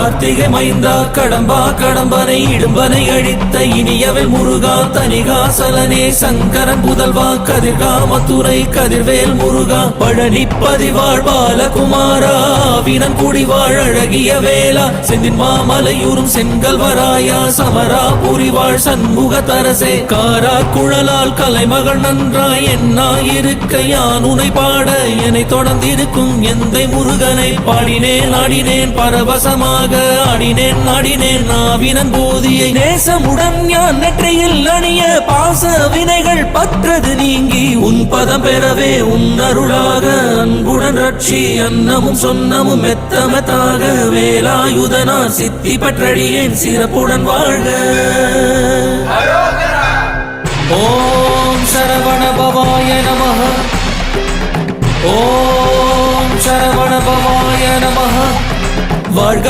கார்த்திகை மைந்தா கடம்பா கடம்பனை இடும்பனை அழித்த இனியவள் முருகா தனிகாசலனே சங்கரன் புதல்வா கதிர்காமத்துறை கதிர்வேல் முருகா பழனி பதிவாழ் பாலகுமாரா வினன் குடிவாழ் அழகிய வேளா செந்தின் மாமலையூரும் செங்கல்வராயா சமரா புரிவாழ் சண்முக தரசே காரா குழலால் கலைமகள் நன்றாய் என்னாயிருக்க யான் உனை பாட என்னை தொடர்ந்திருக்கும் எந்தை முருகனை பாடினேன் ஆடினேன் பரவசமாக ஆடினேன் நாடினேன் நாவினன் போதியை நேசமுடன் ஞான் நெற்றியில் அணிய பாச வினைகள் பற்றது நீங்கி உன் பதம் பெறவே உன் அருளாக அன்புடன் ரட்சி அன்னமும் சொன்னமும் மெத்தமத்தாக வேலாயுதனார் சித்தி பற்றடியேன் சிறப்புடன் வாழ்க. ஓம் சரவண பவாய நமஹ. ஓம் சரவண பவாய நமஹ. வாழ்க.